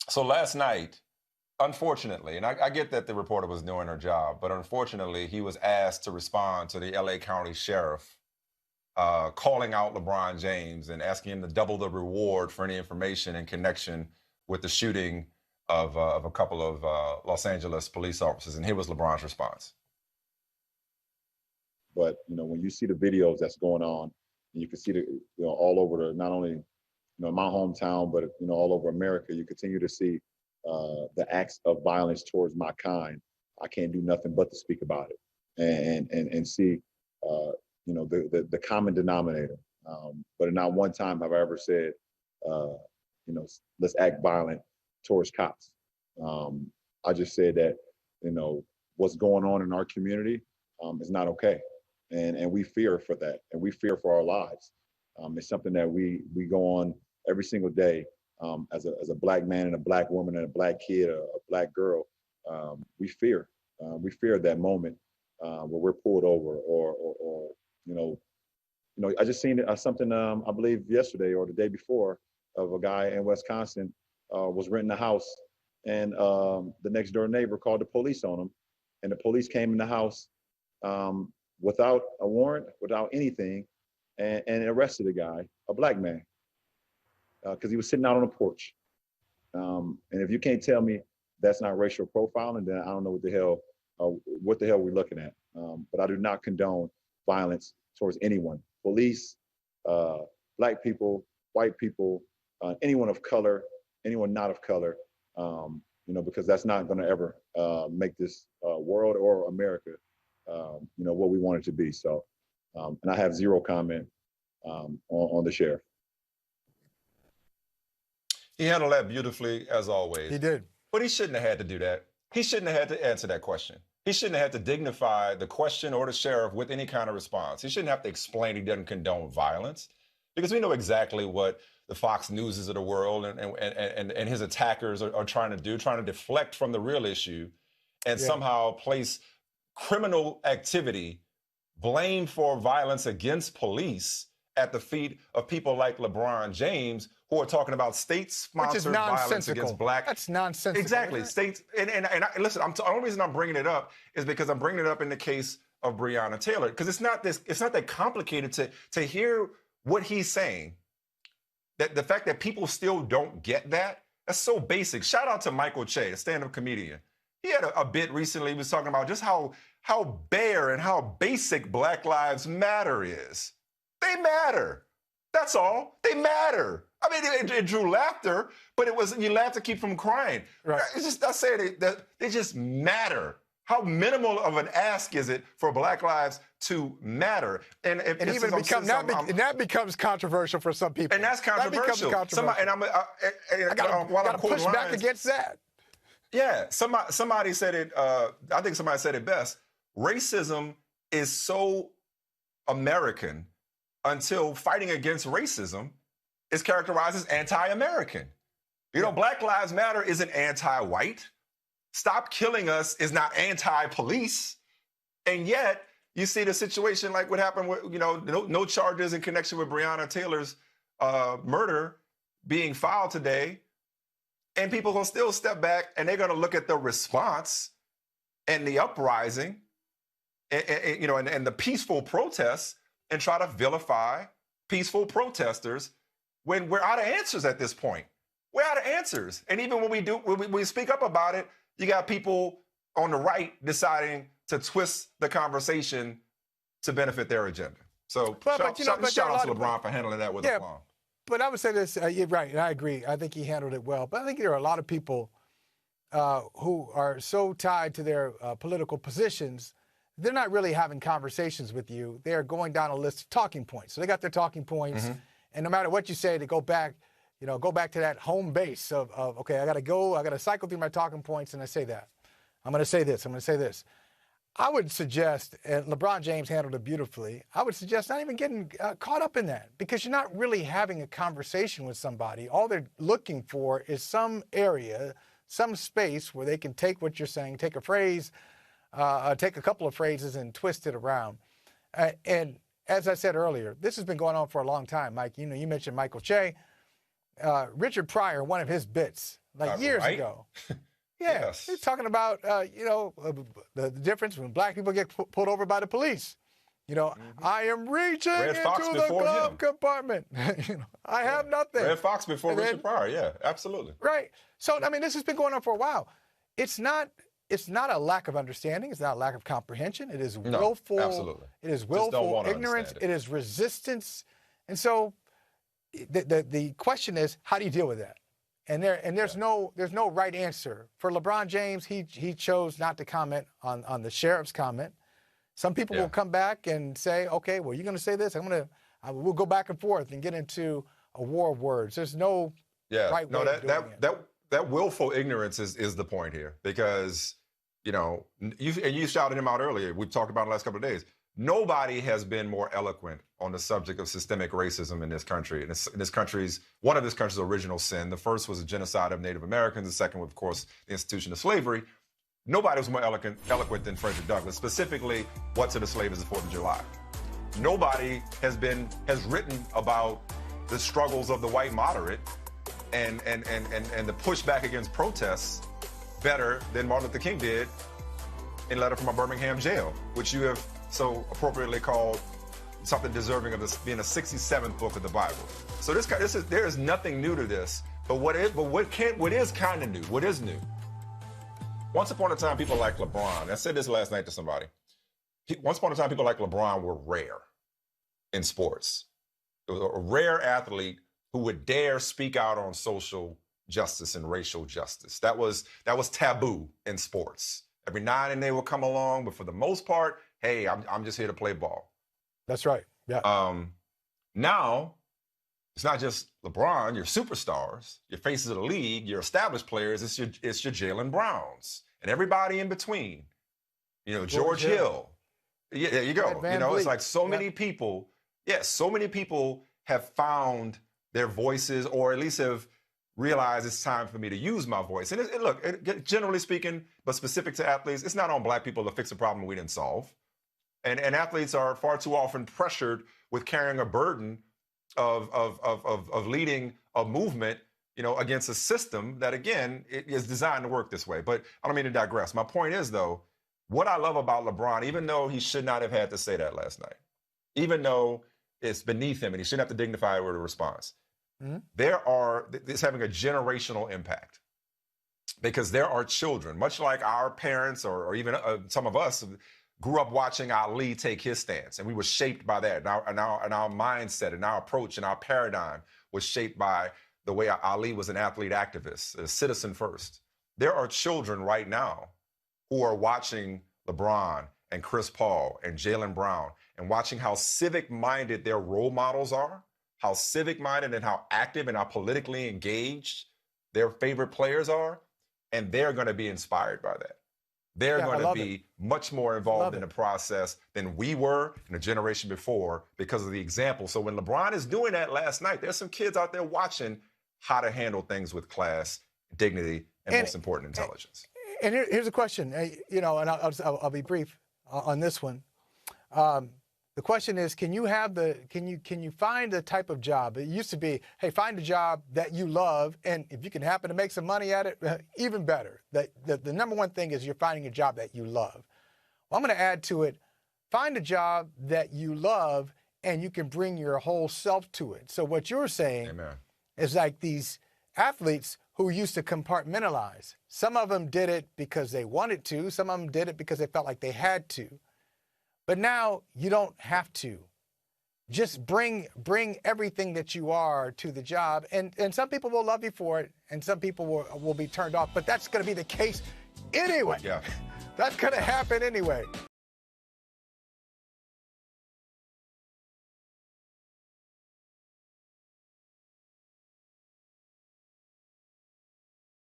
So last night, unfortunately, and I get that the reporter was doing her job, but unfortunately, he was asked to respond to the LA County Sheriff calling out LeBron James and asking him to double the reward for any information in connection with the shooting of a couple of Los Angeles police officers. And here was LeBron's response. But, when you see the videos that's going on, and you can see all over not only, my hometown, but, all over America, you continue to see the acts of violence towards my kind. I can't do nothing but to speak about it and see, the common denominator. But not one time have I ever said, let's act violent towards cops. I just said that, what's going on in our community is not okay. And we fear for that, and we fear for our lives. It's something that we go on every single day as a Black man and a Black woman and a Black kid, a Black girl. We fear that moment where we're pulled over or I just seen something I believe yesterday or the day before of a guy in Wisconsin was renting a house, and the next door neighbor called the police on him, and the police came in the house without a warrant, without anything, and arrested a guy, a Black man, because he was sitting out on a porch. And if you can't tell me that's not racial profiling, then I don't know what the hell we're looking at. But I do not condone violence towards anyone, police, Black people, white people, anyone of color, anyone not of color, because that's not going to ever make this world or America, what we want it to be. So, and I have zero comment on the sheriff. He handled that beautifully, as always. He did. But he shouldn't have had to do that. He shouldn't have had to answer that question. He shouldn't have had to dignify the question or the sheriff with any kind of response. He shouldn't have to explain he doesn't condone violence, because we know exactly what the Fox Newses of the world and his attackers are trying to do, trying to deflect from the real issue and somehow place criminal activity, blame for violence against police at the feet of people like LeBron James, who are talking about state-sponsored violence against Black. That's nonsensical. Exactly. States. And listen, the only reason I'm bringing it up is because I'm bringing it up in the case of Breonna Taylor, because it's not that complicated to hear what he's saying. That the fact that people still don't get that's so basic. Shout out to Michael Che, a stand-up comedian. He had a bit recently. He was talking about just how bare and how basic Black Lives Matter is. They matter. That's all. They matter. I mean, it drew laughter, but you laugh to keep from crying. Right. I say that they just matter. How minimal of an ask is it for Black lives to matter? And that becomes controversial for some people. And that's controversial. That becomes controversial. I got to push back against that. Yeah. Somebody said it. I think somebody said it best. Racism is so American until fighting against racism is characterized as anti-American. Black Lives Matter isn't anti-white. Stop killing us is not anti-police. And yet, you see the situation like what happened with, no charges in connection with Breonna Taylor's murder being filed today. And people will still step back and they're going to look at the response and the uprising and the peaceful protests and try to vilify peaceful protesters when we're out of answers at this point. We're out of answers. And even when we speak up about it, you got people on the right deciding to twist the conversation to benefit their agenda. So shout out to LeBron for handling that with aplomb. But I would say this, you're right, and I agree. I think he handled it well. But I think there are a lot of people who are so tied to their political positions, they're not really having conversations with you. They're going down a list of talking points. So they got their talking points, and no matter what you say, they go back to that home base of okay, I got to cycle through my talking points, and I say that. I'm going to say this, I'm going to say this. I would suggest, and LeBron James handled it beautifully, I would suggest not even getting caught up in that, because you're not really having a conversation with somebody. All they're looking for is some area, some space where they can take what you're saying, take a phrase, take a couple of phrases and twist it around. And as I said earlier, this has been going on for a long time, Mike. You mentioned Michael Che. Richard Pryor, one of his bits, like years right? ago. Yeah, Yes. he's talking about, the difference when black people get pulled over by the police. I am reaching Red Fox into the before glove him. compartment. I have nothing. Red Fox before And then- Richard Pryor. Yeah, absolutely. Right. So, I mean, this has been going on for a while. It's not a lack of understanding. It's not a lack of comprehension. It is willful. Absolutely. It is Just don't willful wanna ignorance. understand It is resistance. And so the question is, how do you deal with that? And there's no right answer. For LeBron James, he chose not to comment on the sheriff's comment. Some people will come back and say, okay, well, you're going to say this. We'll go back and forth and get into a war of words. There's no right way of doing it. That willful ignorance is the point here, because you shouted him out earlier. We've talked about it the last couple of days. Nobody has been more eloquent on the subject of systemic racism in this country. And one of this country's original sin. The first was the genocide of Native Americans. The second was, of course, the institution of slavery. Nobody was more eloquent than Frederick Douglass, specifically what to the slave is the 4th of July. Nobody has written about the struggles of the white moderate and the pushback against protests better than Martin Luther King did in Letter from a Birmingham Jail, which you have so appropriately called something deserving of this being a 67th book of the Bible. So there is nothing new to this. But what is kind of new? What is new? Once upon a time, people like LeBron. I said this last night to somebody. Once upon a time, people like LeBron were rare in sports. It was a rare athlete who would dare speak out on social justice and racial justice. That was taboo in sports. Every now and then they would come along, but for the most part, hey, I'm just here to play ball. That's right. Yeah. Now, it's not just LeBron, your superstars, your faces of the league, your established players. It's your Jaylen Browns and everybody in between. George Hill. Yeah, there you go. It's like so many people. Yeah, so many people have found their voices, or at least have realized it's time for me to use my voice. And look, generally speaking, but specific to athletes, it's not on black people to fix a problem we didn't solve. And athletes are far too often pressured with carrying a burden of leading a movement, against a system that, again, it is designed to work this way. But I don't mean to digress. My point is, though, what I love about LeBron, even though he should not have had to say that last night, even though it's beneath him and he shouldn't have to dignify it with a response, it's having a generational impact. Because there are children, much like our parents or even some of us grew up watching Ali take his stance, and we were shaped by that. And our mindset and our approach and our paradigm was shaped by the way Ali was an athlete activist, a citizen first. There are children right now who are watching LeBron and Chris Paul and Jaylen Brown and watching how civic-minded their role models are, how civic-minded and how active and how politically engaged their favorite players are, and they're going to be inspired by that. They're going to be much more involved in the process than we were in the generation before because of the example. So when LeBron is doing that last night, there's some kids out there watching how to handle things with class, dignity, and most important, intelligence. And here's a question, and I'll be brief on this one. The question is, can you find the type of job? It used to be, hey, find a job that you love, and if you can happen to make some money at it, even better. The number one thing is you're finding a job that you love. Well, I'm going to add to it, find a job that you love and you can bring your whole self to it. So what you're saying is like these athletes who used to compartmentalize. Some of them did it because they wanted to. Some of them did it because they felt like they had to. But now you don't have to. Just bring everything that you are to the job. And some people will love you for it, and some people will be turned off. But that's going to be the case anyway. Yeah. That's going to happen anyway.